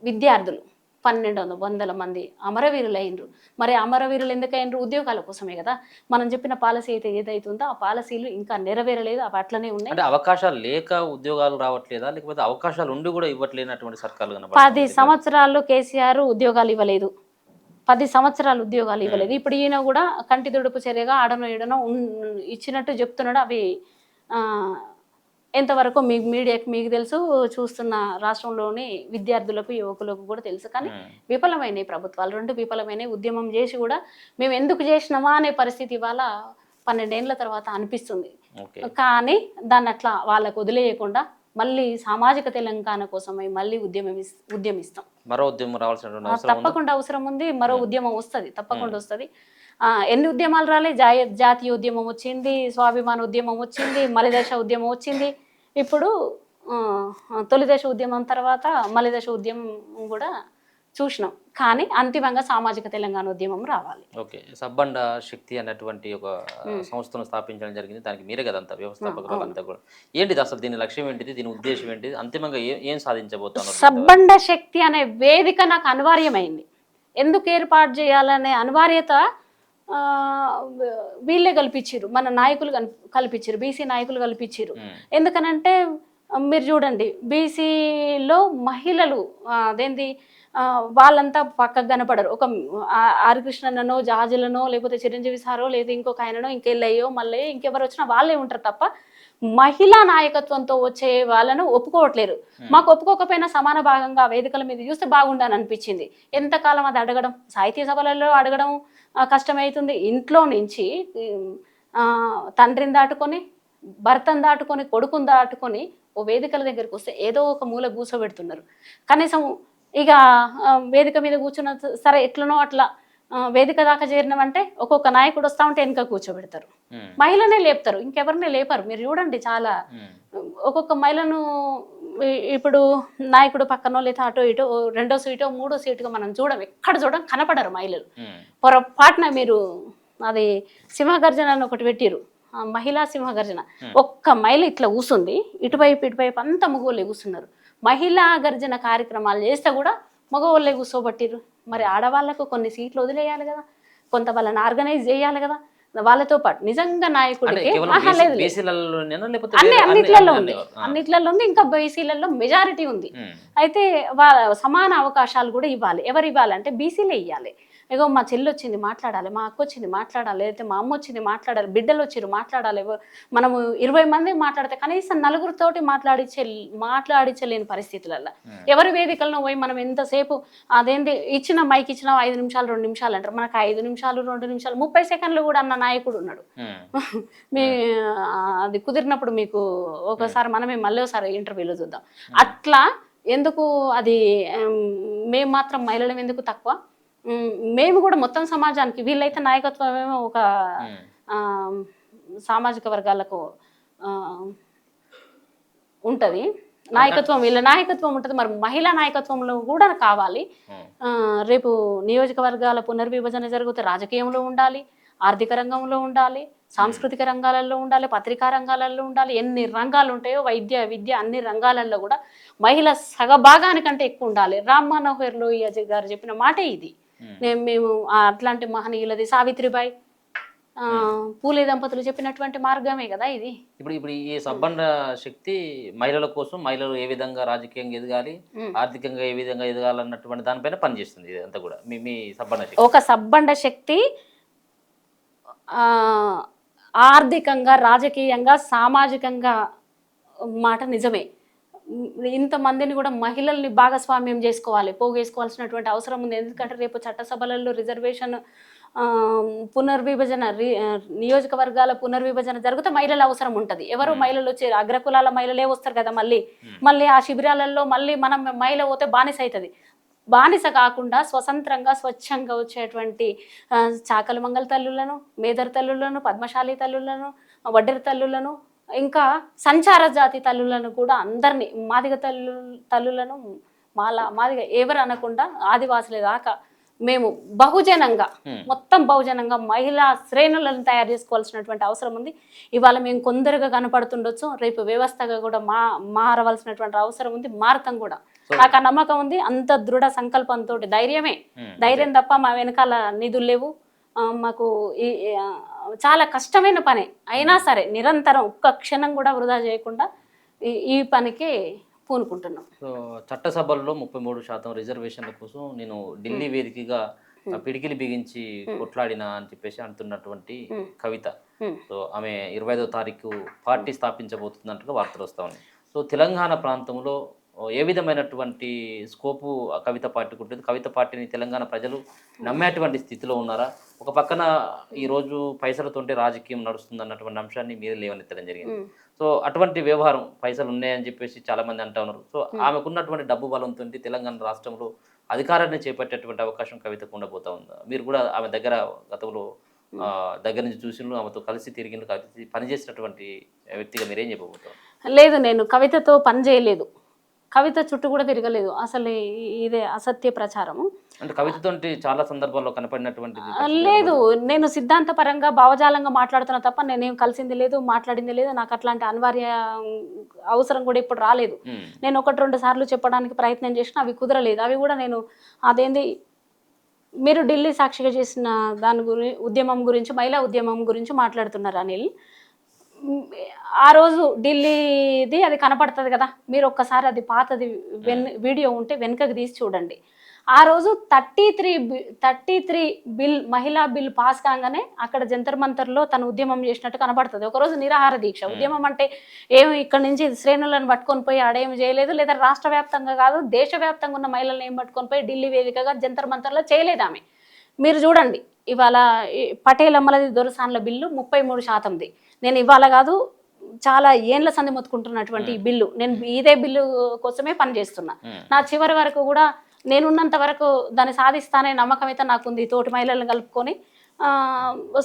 విద్యార్థులు 1200 మంది అమరవీరులు అయినరు. మరి అమరవీరులు ఎందుకైనరు? ఉద్యోగాల కోసమే కదా. మనం చెప్పిన పాలసీ అయితే ఏదైతుందో ఆ పాలసీలు ఇంకా నెరవేరలేదు, అవి అట్లనే ఉన్నాయి. అంటే అవకాశాలు లేక ఉద్యోగాలు రావట్లేదా, లేకపోతే అవకాశాలు ఉండి కూడా ఇవ్వట్లేనటువంటి సర్కార్లు? 10 సంవత్సరాలు కేసీఆర్ ఉద్యోగాలు ఇవ్వలేదు, 10 సంవత్సరాలు ఉద్యోగాలు ఇవ్వలేదు. ఇప్పుడు ఈయన కూడా కంటి దుడుపు చర్యగా ఆడనో ఏడనో ఇచ్చినట్టు చెప్తున్నాడు. అవి ఎంతవరకు మీడియాకి మీకు తెలుసు, చూస్తున్న రాష్ట్రంలోని విద్యార్థులకు యువకులకు కూడా తెలుసు. కానీ విఫలమైన ప్రభుత్వాలు 2 విఫలమైన ఉద్యమం చేసి కూడా మేము ఎందుకు చేసినామా అనే పరిస్థితి ఇవాళ 12 ఏళ్ల తర్వాత అనిపిస్తుంది. కానీ దాన్ని అట్లా వాళ్ళకు వదిలేయకుండా మళ్ళీ సామాజిక తెలంగాణ కోసమై మళ్ళీ ఉద్యమిస్తాం. మరో ఉద్యమం రావాల్సిన తప్పకుండా అవసరం ఉంది. మరో ఉద్యమం వస్తుంది, తప్పకుండా వస్తుంది. ఎన్ని ఉద్యమాలు రాలే? జాతీయ ఉద్యమం వచ్చింది, స్వాభిమాన ఉద్యమం వచ్చింది, మలిదశ ఉద్యమం వచ్చింది, ఇప్పుడు తొలి దశ ఉద్యమం తర్వాత మలి దశ ఉద్యమం కూడా చూసినాం. కానీ అంతిమంగా సామాజిక తెలంగాణ ఉద్యమం రావాలి. ఓకే, సబ్బండ శక్తి అన్నటువంటి ఒక సంస్థను స్థాపించడం జరిగింది. దానికి మీరే కదంతా వ్యవస్థాపకులు అంతా కూడా. ఏంటిది అసలు దీని లక్ష్యం ఏంటిది, దీని ఉద్దేశం ఏంటిది, అంతిమంగా ఏం సాధించబోతున్నారు? సబ్బండ శక్తి అనే వేదిక నాకు అనివార్యమైంది. ఎందుకు ఏర్పాటు చేయాలనే అనివార్యత వీళ్ళే కల్పించారు, మన నాయకులు కల్పించారు, బీసీ నాయకులు కల్పించారు. ఎందుకనంటే మీరు చూడండి, బీసీలో మహిళలు అదేంది వాళ్ళంతా పక్కకు కనపడరు. ఒక ఆర్కృష్ణనో జాజులనో లేకపోతే చిరంజీవి సారో లేదా ఇంకొక ఆయననో ఇంకెళ్ళయ్యో మళ్ళీ ఇంకెవరు వచ్చినా వాళ్ళే ఉంటారు తప్ప మహిళా నాయకత్వంతో వచ్చే వాళ్ళను ఒప్పుకోవట్లేరు. మాకు ఒప్పుకోకపోయినా సమాన భాగంగా వేదికల మీద చూస్తే బాగుండని అనిపించింది. ఎంతకాలం అది అడగడం, సాహితీ సభలలో అడగడం కష్టమవుతుంది. ఇంట్లో నుంచి తండ్రిని దాటుకొని, భర్తను దాటుకొని, కొడుకుని దాటుకొని ఓ వేదికల దగ్గరికి వస్తే ఏదో ఒక మూల కూర్చోబెడుతున్నారు. కనీసం ఇక వేదిక మీద కూర్చున్న సరే ఎట్లనో అట్లా వేదిక దాకా చేరినామంటే ఒక్కొక్క నాయకుడు వస్తా ఉంటే వెనుక కూర్చోబెడతారు, మహిళనే లేపుతారు, ఇంకెవరిని లేపరు. మీరు చూడండి, చాలా ఒక్కొక్క మహిళను ఇప్పుడు నాయకుడు పక్కనో లేదా అటో ఇటో రెండో సీటో మూడో సీటుగా మనం ఎక్కడ కనపడరు మహిళలు. పొరపాటున మీరు అది సింహగర్జన అని ఒకటి పెట్టిరు, మహిళా సింహగర్జన. ఒక్క మహిళ ఇట్లా కూర్చుంది, ఇటువైపు అంతా మగవాళ్ళే కూర్చున్నారు. మహిళా గర్జన కార్యక్రమాలు చేస్తే కూడా మగవాళ్ళే కూర్చోబట్టిరు. మరి ఆడవాళ్లకు కొన్ని సీట్లు వదిలేయాలి కదా, కొంత వాళ్ళని ఆర్గనైజ్ చేయాలి కదా. వాళ్ళతో పాటు నిజంగా నాయకుడికి అన్నిట్లలో ఉంది, ఇంకా బీసీలలో మెజారిటీ ఉంది. అయితే సమాన అవకాశాలు కూడా ఇవ్వాలి. ఎవరు ఇవ్వాలంటే బీసీలే ఇవ్వాలి. ఇగో మా చెల్లి వచ్చింది మాట్లాడాలి, మా అక్క వచ్చింది మాట్లాడాలి, అయితే మా అమ్మ వచ్చింది మాట్లాడాలి, బిడ్డలు వచ్చిర్రు మాట్లాడాలి. మనము 20 మంది మాట్లాడితే కనీసం నలుగురితోటి మాట్లాడించలేని పరిస్థితులలో ఎవరి వేదికలను పోయి మనం ఎంతసేపు అదేంటి ఇచ్చిన మైక్ ఇచ్చిన 5 నిమిషాలు 2 నిమిషాలు అంటారు. మనకు 5 నిమిషాలు 2 నిమిషాలు 30 సెకండ్లు కూడా అన్న నాయకుడు ఉన్నాడు. మీ అది కుదిరినప్పుడు మీకు ఒకసారి మనమే మళ్ళీ ఒకసారి ఇంటర్వ్యూలో చూద్దాం. అట్లా ఎందుకు అది మేము మాత్రం మహిళలం ఎందుకు తక్కువ? మేము కూడా మొత్తం సమాజానికి, వీళ్ళైతే నాయకత్వం ఏమో ఒక సామాజిక వర్గాలకు ఉంటుంది నాయకత్వం, వీళ్ళ నాయకత్వం ఉంటుంది. మరి మహిళా నాయకత్వంలో కూడా కావాలి. రేపు నియోజకవర్గాల పునర్విభజన జరిగితే రాజకీయంలో ఉండాలి, ఆర్థిక రంగంలో ఉండాలి, సాంస్కృతిక రంగాలలో ఉండాలి, పత్రికా రంగాలలో ఉండాలి. ఎన్ని రంగాలు ఉంటాయో వైద్య విద్య అన్ని రంగాలలో కూడా మహిళ సగభాగానికంటే ఎక్కువ ఉండాలి. రామ్ మనోహర్ లోహియా గారు చెప్పిన మాటే ఇది. మేము అట్లాంటి మహనీయులది సావిత్రిబాయి పూలే దంపతులు చెప్పినటువంటి మార్గమే కదా ఇది. ఇప్పుడు ఈ సబ్బండ శక్తి మహిళల కోసం, మహిళలు ఏ విధంగా రాజకీయంగా ఎదగాలి, ఆర్థికంగా ఏ విధంగా ఎదగాలన్నటువంటి దానిపైన పనిచేస్తుంది ఇది అంతా కూడా. మీ సబ్బండ శక్తి, ఒక సబ్బండ శక్తి ఆర్థికంగా, రాజకీయంగా, సామాజికంగా మాట నిజమే. ఇంతమందిని కూడా మహిళల్ని భాగస్వామ్యం చేసుకోవాలి, పోగేసుకోవాల్సినటువంటి అవసరం ఉంది. ఎందుకంటే రేపు చట్టసభలలో రిజర్వేషన్ పునర్విభజన నియోజకవర్గాల పునర్విభజన జరిగితే మహిళల అవసరం ఉంటుంది. ఎవరు మహిళలు వచ్చే అగ్రకులాల మహిళలే వస్తారు కదా, మళ్ళీ ఆ శిబిరాలలో మళ్ళీ మనం మహిళ పోతే బానిస అవుతుంది. బానిస కాకుండా స్వతంత్రంగా స్వచ్ఛంగా వచ్చేటువంటి చాకలి మంగళ తల్లులను, మేదర్ తల్లులను, పద్మశాలి తల్లులను, వడ్డెర తల్లులను, ఇంకా సంచార జాతి తల్లులను కూడా అందరినీ, మాదిగ తల్లులను మాదిగ ఎవరు అనకుండా ఆదివాసులే దాకా మేము బహుజనంగా, మొత్తం బహుజనంగా మహిళా శ్రేణులను తయారు చేసుకోవాల్సినటువంటి అవసరం ఉంది. ఇవాళ మేము కొందరుగా కనపడుతుండొచ్చు, రేపు వ్యవస్థగా కూడా మారవలసినటువంటి అవసరం ఉంది. మారతం కూడా నాకు ఆ నమ్మకం ఉంది. అంత దృఢ సంకల్పంతో, ధైర్యం తప్ప మా వెనకాల నిధులు లేవు. మాకు చాలా కష్టమైన పని అయినా సరే నిరంతరం ఒక్క క్షణం కూడా వృధా చేయకుండా ఈ పనికి పూనుకుంటున్నాం. సో చట్టసభల్లో 33% రిజర్వేషన్ల కోసం నేను ఢిల్లీ వేదికగా పిడికిలి బిగించి కొట్లాడినా అని చెప్పేసి అంటున్నటువంటి కవిత. సో ఆమె 25వ తారీఖు పార్టీ స్థాపించబోతున్నట్టుగా వార్తలు వస్తా ఉన్నాయి. సో తెలంగాణ ప్రాంతంలో ఏ విధమైనటువంటి స్కోపు కవిత పార్టీకి ఉంటుంది? కవిత పార్టీని తెలంగాణ ప్రజలు నమ్మేటువంటి స్థితిలో ఉన్నారా? ఒక పక్కన ఈరోజు పైసలతోంటే రాజకీయం నడుస్తుంది అన్నటువంటి అంశాన్ని మీరు లేవనెత్తడం జరిగింది. సో అటువంటి వ్యవహారం, పైసలు ఉన్నాయని చెప్పేసి చాలా మంది అంటా ఉన్నారు. సో ఆమెకున్నటువంటి డబ్బు బలంతో తెలంగాణ రాష్ట్రంలో అధికారాన్ని చేపట్టేటువంటి అవకాశం కవితకు ఉండబోతా ఉందా? మీరు కూడా ఆమె దగ్గర గతంలో దగ్గర నుంచి చూసి ఆమెతో కలిసి తిరిగి కలిసి పనిచేసినటువంటి వ్యక్తిగా మీరేం చెప్పబోతారు? లేదు, నేను కవితతో పని చేయలేదు, కవిత చుట్టూ కూడా తిరగలేదు. అసలు ఇదే అసత్య ప్రచారము. అంటే కవితతో చాలా సందర్భాల్లో కనపడినటువంటిది లేదు, నేను సిద్ధాంతపరంగా భావజాలంగా మాట్లాడుతున్నా తప్ప నేనేం కలిసింది లేదు, మాట్లాడింది లేదు. నాకు అట్లాంటి అనివార్య అవసరం కూడా ఇప్పుడు రాలేదు. నేను 1-2 సార్లు చెప్పడానికి ప్రయత్నం చేసినా అవి కుదరలేదు. అవి కూడా నేను అదేంది మీరు ఢిల్లీ సాక్షిగా చేసిన దాని ఉద్యమం గురించి, మహిళా ఉద్యమం గురించి మాట్లాడుతున్నారు అనిల్. ఆ రోజు ఢిల్లీది అది కనపడుతుంది కదా, మీరు ఒక్కసారి అది పాతది వీడియో ఉంటే వెనుకకి తీసి చూడండి. ఆ రోజు 33 బిల్ మహిళా బిల్ పాస్ కాగానే అక్కడ జంతర్ మంతర్లో తను ఉద్యమం చేసినట్టు కనబడుతుంది. ఒకరోజు నిరాహార దీక్ష. ఉద్యమం అంటే ఏమి ఇక్కడ నుంచి శ్రేణులను పట్టుకొని పోయి ఆడేమి చేయలేదు, లేదా రాష్ట్ర వ్యాప్తంగా కాదు దేశవ్యాప్తంగా ఉన్న మహిళలను ఏం పట్టుకొని పోయి ఢిల్లీ వేదికగా జంతర్ మంతర్లో చేయలేదు ఆమె. మీరు చూడండి, ఇవాళ పటేల్ అమ్మలది దొరసాన్ల బిల్లు 33%ది. నేను ఇవాళ కాదు చాలా ఏండ్ల సంది మొత్తుకుంటున్నటువంటి ఈ బిల్లు, నేను ఇదే బిల్లు కోసమే పనిచేస్తున్నా. నా చివరి వరకు కూడా నేనున్నంత వరకు దాన్ని సాధిస్తానే నమ్మకం అయితే నాకుంది. తోటి మహిళలను కలుపుకొని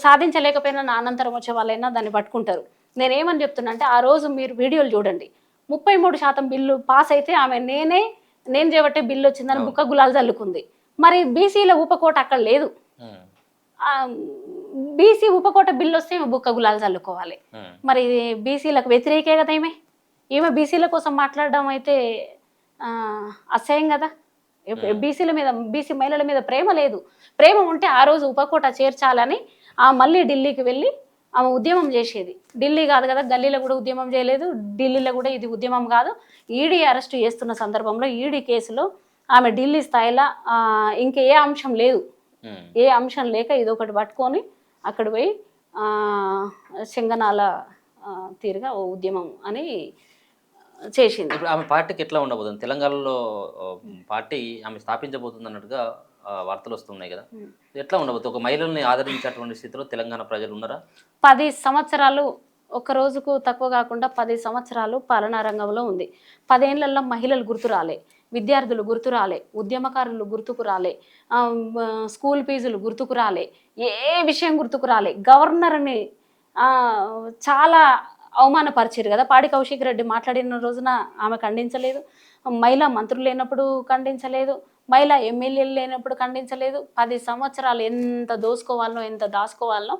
సాధించలేకపోయినా నా అనంతరం వచ్చే వాళ్ళైనా దాన్ని పట్టుకుంటారు. నేనేమని చెప్తున్నా అంటే, ఆ రోజు మీరు వీడియోలు చూడండి, 33% బిల్లు పాస్ అయితే ఆమె నేను చేయబట్టే బిల్లు వచ్చిందని బుక్క గులాలు చల్లుకుంది. మరి బీసీల ఉపకోట అక్కడ లేదు. బీసీ ఉపకోట బిల్లు వస్తే ఈమె బుక్క గులాలు చల్లుకోవాలి. మరి బీసీలకు వ్యతిరేకే కదా ఈమె బీసీల కోసం మాట్లాడడం అయితే అసహ్యం కదా. బీసీల మీద, బీసీ మహిళల మీద ప్రేమ లేదు. ప్రేమ ఉంటే ఆ రోజు ఉపకోట చేర్చాలని మళ్ళీ ఢిల్లీకి వెళ్ళి ఆమె ఉద్యమం చేసేది. ఢిల్లీ కాదు కదా, గల్లీలో కూడా ఉద్యమం చేయలేదు, ఢిల్లీలో కూడా ఇది ఉద్యమం కాదు. ఈడీ అరెస్ట్ చేస్తున్న సందర్భంలో ఈడీ కేసులో ఆమె ఢిల్లీ స్థాయిలో ఇంకే అంశం లేదు, ఏ అంశం లేక ఇదొకటి పట్టుకొని అక్కడ పోయి సింగనాల తీరుగా ఓ ఉద్యమం అని చేసింది. ఇప్పుడు ఆమె పార్టీకి ఎట్లా ఉండబోతుంది? తెలంగాణలో పార్టీ ఆమె స్థాపించబోతుంది అన్నట్టుగా వార్తలు వస్తున్నాయి కదా, ఎట్లా ఉండబోతుంది? ఒక మహిళల్ని ఆదరించేటువంటి స్థితిలో తెలంగాణ ప్రజలు ఉన్నారా? 10 సంవత్సరాలు, ఒక రోజుకు తక్కువ కాకుండా 10 సంవత్సరాలు పాలనా రంగంలో ఉంది. 10 ఏళ్లలో మహిళలు గుర్తు రాలే, విద్యార్థులు గుర్తు రాలే, ఉద్యమకారులు గుర్తుకు రాలే, స్కూల్ ఫీజులు గుర్తుకు రాలే, ఏ విషయం గుర్తుకు రాలే. గవర్నర్ని చాలా అవమానపరిచారు కదా. పాడి కౌశిక్ రెడ్డి మాట్లాడిన రోజున ఆమె ఖండించలేదు, మహిళా మంత్రులు లేనప్పుడు ఖండించలేదు, మహిళా ఎమ్మెల్యేలు లేనప్పుడు ఖండించలేదు. 10 సంవత్సరాలు ఎంత దోసుకోవాలనో ఎంత దాచుకోవాలనో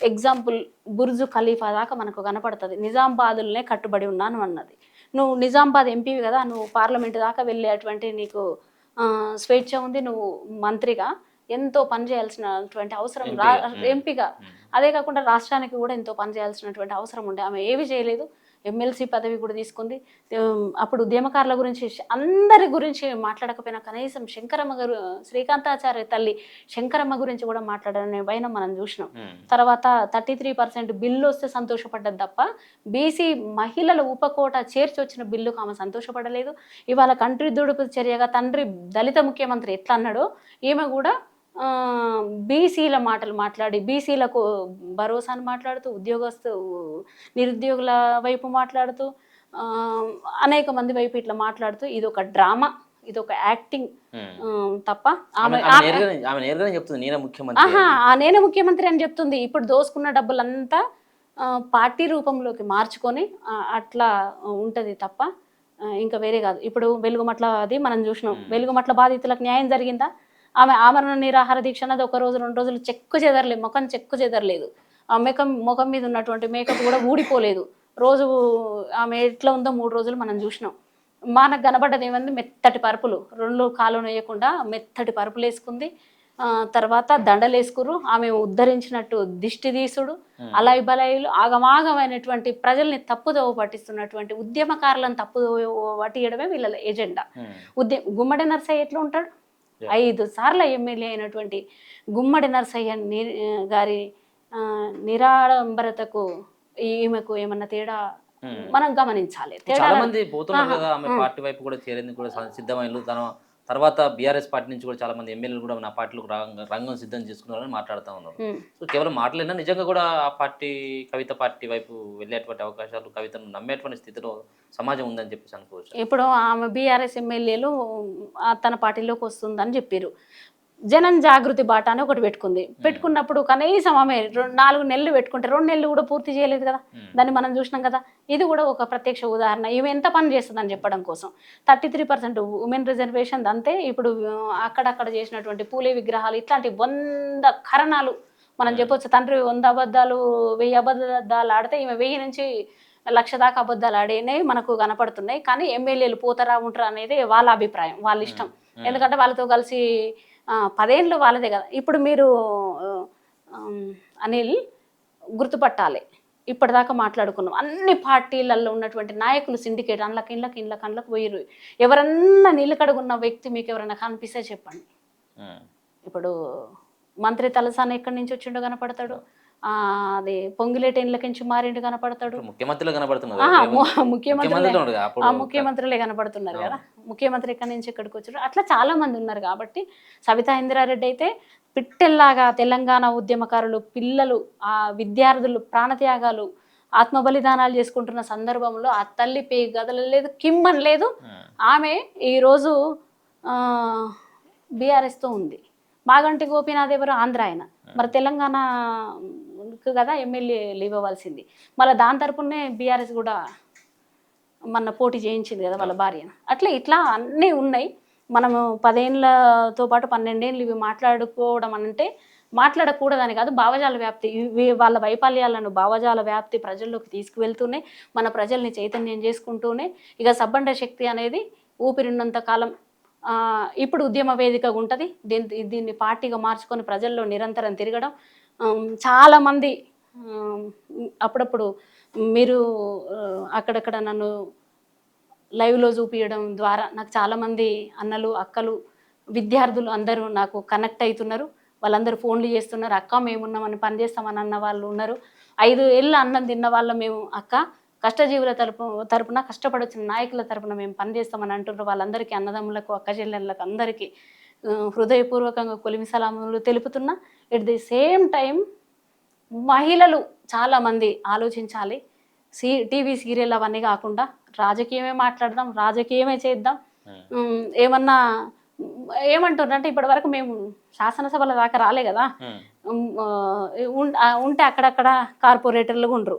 ఎగ్జాంపుల్ బుర్జు ఖలీఫా దాకా మనకు కనపడుతుంది. నిజామాబాదులనే కట్టుబడి ఉన్నాను అన్నది. నువ్వు నిజామాబాద్ ఎంపీవి కదా, నువ్వు పార్లమెంటు దాకా వెళ్ళేటువంటి నీకు స్వేచ్ఛ ఉంది, నువ్వు మంత్రిగా ఎంతో పని చేయాల్సినటువంటి అవసరం ఎంపీగా, అదే కాకుండా రాష్ట్రానికి కూడా ఎంతో పని చేయాల్సినటువంటి అవసరం ఉండే. ఆమె ఏవి చేయలేదు. ఎమ్మెల్సీ పదవి కూడా తీసుకుంది. అప్పుడు ఉద్యమకారుల గురించి అందరి గురించి మాట్లాడకపోయినా కనీసం శంకరమ్మ గారు, శ్రీకాంతాచార్య తల్లి శంకరమ్మ గురించి కూడా మాట్లాడనే పైన మనం చూసినాం. తర్వాత 33% బిల్లు వస్తే సంతోషపడ్డది తప్ప బీసీ మహిళల ఉపకోట చేర్చి వచ్చిన బిల్లుకు ఆమె సంతోషపడలేదు. ఇవాళ కంట్రీ దుడుపు చర్యగా తండ్రి దళిత ముఖ్యమంత్రి ఎట్లా అన్నాడో ఈమె కూడా బీసీల మాటలు మాట్లాడి, బీసీలకు భరోసాను మాట్లాడుతూ, నిరుద్యోగుల వైపు మాట్లాడుతూ, అనేక మంది వైపు ఇట్లా మాట్లాడుతూ, ఇది ఒక డ్రామా, ఇది ఒక యాక్టింగ్ తప్ప నేనే ముఖ్యమంత్రి అని చెప్తుంది. ఇప్పుడు దోసుకున్న డబ్బులంతా పార్టీ రూపంలోకి మార్చుకొని అట్లా ఉంటది తప్ప ఇంకా వేరే కాదు. ఇప్పుడు వెలుగుమట్ల అది మనం చూసినాం, వెలుగుమట్ల బాధితులకు న్యాయం జరిగిందా? ఆమె ఆమరణ నిరాహార దీక్ష అన్నది 1 రోజు 2 రోజులు చెక్కు చెదరలేదు, ముఖం చెక్కు చెదరలేదు. ఆ ముఖం మీద ఉన్నటువంటి మేకప్ కూడా ఊడిపోలేదు. రోజు ఆమె ఎట్లా ఉందో 3 రోజులు మనం చూసినాం. మనకు కనబడ్డది ఏమంది, మెత్తటి పరుపులు, 2 కాళ్ళు వేయకుండా మెత్తటి పరుపులు వేసుకుంది. తర్వాత దండలు వేసుకురు. ఆమె ఉద్ధరించినట్టు దిష్టి తీసుడు, అలాయి బలాయిలు, ఆగమాగమైనటువంటి ప్రజల్ని తప్పుదోవ పట్టిస్తున్నటువంటి ఉద్యమకారులను తప్పుదోవ పట్టియడమే వీళ్ళ ఎజెండా. గుమ్మడి నర్సయ్య ఎట్లా ఉంటాడు? 5 సార్ల ఎమ్మెల్యే అయినటువంటి గుమ్మడి నరసయ్య గారి నిరాడంబరతకు ఈమెకు ఏమన్నా తేడా మనం గమనించాలి. చాలా మంది పోతున్నారు కదా, ఆమె పార్టీ వైపు కూడా చేరేందుకు కూడా సిద్ధమైనలు. తర్వాత బీఆర్ఎస్ పార్టీ నుంచి కూడా చాలా మంది ఎమ్మెల్యేలు కూడా నా పార్టీలకు రంగం సిద్ధం చేసుకున్నారని మాట్లాడుతూ ఉన్నారు. సో కేవలం మాటలైనా నిజంగా కూడా ఆ పార్టీ, కవిత పార్టీ వైపు వెళ్ళేటువంటి అవకాశాలు, కవితను నమ్మేటువంటి స్థితిలో సమాజం ఉందని చెప్పేసి అనుకోవచ్చు. ఇప్పుడు ఆమె బీఆర్ఎస్ ఎమ్మెల్యేలు తన పార్టీలోకి వస్తుందని చెప్పారు. జనం జాగృతి బాట అని ఒకటి పెట్టుకున్నప్పుడు కనీసం ఆమె 4 నెలలు పెట్టుకుంటే 2 నెలలు కూడా పూర్తి చేయలేదు కదా, దాన్ని మనం చూసినాం కదా. ఇది కూడా ఒక ప్రత్యక్ష ఉదాహరణ, ఈమె ఎంత పని చేస్తుందని చెప్పడం కోసం. 33% ఉమెన్ రిజర్వేషన్ అంతే. ఇప్పుడు అక్కడక్కడ చేసినటువంటి పూలే విగ్రహాలు ఇట్లాంటి 100 కరణాలు మనం చెప్పొచ్చు. తండ్రి 100 అబద్ధాలు 1000 అబద్ధాలు ఆడితే ఈమె 1000 నుంచి 1,00,000 దాకా అబద్ధాలు ఆడేనే మనకు కనపడుతున్నాయి. కానీ ఎమ్మెల్యేలు పోతారా ఉంటారా అనేది వాళ్ళ అభిప్రాయం, వాళ్ళ ఇష్టం. ఎందుకంటే వాళ్ళతో కలిసి 10 ఏళ్ళు వాళ్ళదే కదా. ఇప్పుడు మీరు అనిల్ గుర్తుపట్టాలి, ఇప్పటిదాకా మాట్లాడుకున్నాం అన్ని పార్టీలలో ఉన్నటువంటి నాయకులు సిండికేట్ ఇండ్లకు పోయిరు. ఎవరన్నా నీళ్ళు కడుగున్న వ్యక్తి మీకు ఎవరైనా కనిపిస్తే చెప్పండి. ఇప్పుడు మంత్రి తలసాని ఎక్కడి నుంచి వచ్చిండో కనపడతాడు, అది పొంగిలేటి ఇండ్లకించి మారిండు కనపడతాడు. ముఖ్యమంత్రిలో కనపడుతున్నారు, ముఖ్యమంత్రులే కనపడుతున్నారు కదా. ముఖ్యమంత్రి ఎక్కడి నుంచి ఎక్కడికి వచ్చారు, అట్లా చాలా మంది ఉన్నారు. కాబట్టి సబితా ఇందిరారెడ్డి అయితే పిట్టెల్లాగా తెలంగాణ ఉద్యమకారులు, పిల్లలు, ఆ విద్యార్థులు ప్రాణత్యాగాలు, ఆత్మ బలిదానాలు చేసుకుంటున్న సందర్భంలో ఆ తల్లి పేగు గదలలేదు, కిమ్మన్ లేదు. ఆమె ఈరోజు బీఆర్ఎస్తో ఉంది. మాగంటి గోపీనాథ్ ఎవరు, ఆంధ్ర ఆయన, మరి తెలంగాణ కదా ఎమ్మెల్యేలు ఇవ్వవలసింది. మళ్ళీ దాని తరపునే బీఆర్ఎస్ కూడా మొన్న పోటీ చేయించింది కదా వాళ్ళ భార్యను. ఇట్లా అన్నీ ఉన్నాయి. మనము 10 ఏళ్ళతో పాటు 12 ఏళ్ళు ఇవి మాట్లాడుకోవడం అంటే మాట్లాడకూడదని కాదు, భావజాల వ్యాప్తి, ఇవి వాళ్ళ వైఫల్యాలను భావజాల వ్యాప్తి ప్రజల్లోకి తీసుకువెళ్తూనే మన ప్రజల్ని చైతన్యం చేసుకుంటూనే ఇక సబ్బండ శక్తి అనేది ఊపిరిన్నంత కాలం ఇప్పుడు ఉద్యమ వేదికగా ఉంటుంది. దీన్ని పార్టీగా మార్చుకొని ప్రజల్లో నిరంతరం తిరగడం. చాలామంది అప్పుడప్పుడు మీరు అక్కడక్కడ నన్ను లైవ్లో చూపించడం ద్వారా నాకు చాలామంది అన్నలు, అక్కలు, విద్యార్థులు అందరూ నాకు కనెక్ట్ అవుతున్నారు. వాళ్ళందరూ ఫోన్లు చేస్తున్నారు, అక్క మేమున్నామని పనిచేస్తామని అన్న వాళ్ళు ఉన్నారు. 5 ఏళ్ళ అన్నం తిన్న వాళ్ళ మేము అక్క, కష్టజీవుల తరపున కష్టపడొచ్చిన నాయకుల తరపున మేము పనిచేస్తామని అంటున్నారు. వాళ్ళందరికీ, అన్నదమ్ములకు, అక్క చెల్లెళ్ళకు అందరికీ హృదయపూర్వకంగా కొలిమి సలాములు తెలుపుతున్నా. ఎట్ ది సేమ్ టైం మహిళలు చాలామంది ఆలోచించాలి. టీవీ సీరియల్ అవన్నీ కాకుండా రాజకీయమే మాట్లాడదాం, రాజకీయమే చేద్దాం. ఏమన్నా ఏమంటున్నారంటే ఇప్పటి వరకు మేము శాసనసభల దాకా రాలే కదా, ఉంటే అక్కడక్కడ కార్పొరేటర్లు ఉండరు,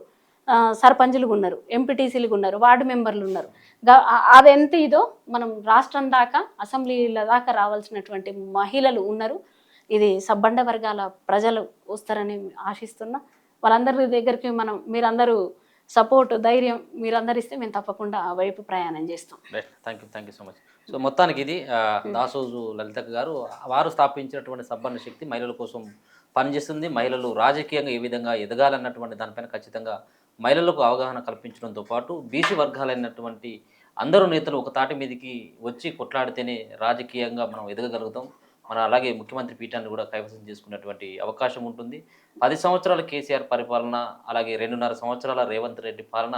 సర్పంచులు ఉన్నారు, ఎంపీటీసీలు ఉన్నారు, వార్డు మెంబర్లు ఉన్నారు. అది ఎంత ఇదో మనం రాష్ట్రం దాకా, అసెంబ్లీల దాకా రావాల్సినటువంటి మహిళలు ఉన్నారు. ఇది సబ్బండ వర్గాల ప్రజలు వస్తారని ఆశిస్తున్నా. వాళ్ళందరి దగ్గరికి మీరందరూ సపోర్ట్, ధైర్యం మీరందరూ ఇస్తే మేము తప్పకుండా ఆ వైపు ప్రయాణం చేస్తాం. Thank you so much. So మొత్తానికి ఇది దాసోజు లలితక్క గారు వారు స్థాపించినటువంటి సబ్బండ శక్తి మహిళల కోసం పనిచేస్తుంది. మహిళలు రాజకీయంగా ఏ విధంగా ఎదగాలన్నటువంటి దానిపైన ఖచ్చితంగా మహిళలకు అవగాహన కల్పించడంతో పాటు బీసీ వర్గాలైనటువంటి అందరూ నేతలు ఒక తాటి మీదకి వచ్చి కొట్లాడితేనే రాజకీయంగా మనం ఎదగగలుగుతాం. మన అలాగే ముఖ్యమంత్రి పీఠాన్ని కూడా కైవసం చేసుకున్నటువంటి అవకాశం ఉంటుంది. 10 సంవత్సరాల కేసీఆర్ పరిపాలన, అలాగే 2.5 సంవత్సరాల రేవంత్ రెడ్డి పాలన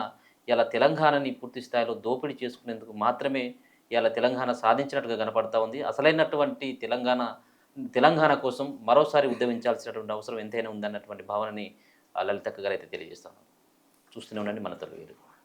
ఇలా తెలంగాణని పూర్తి స్థాయిలో దోపిడీ చేసుకునేందుకు మాత్రమే ఇలా తెలంగాణ సాధించినట్టుగా కనపడతా ఉంది. అసలైనటువంటి తెలంగాణ కోసం మరోసారి ఉద్యమించాల్సినటువంటి అవసరం ఎంతైనా ఉందన్నటువంటి భావనని లలితక్క గారు అయితే తెలియజేస్తాను. చూస్తూనే ఉండండి మన తెలుగు.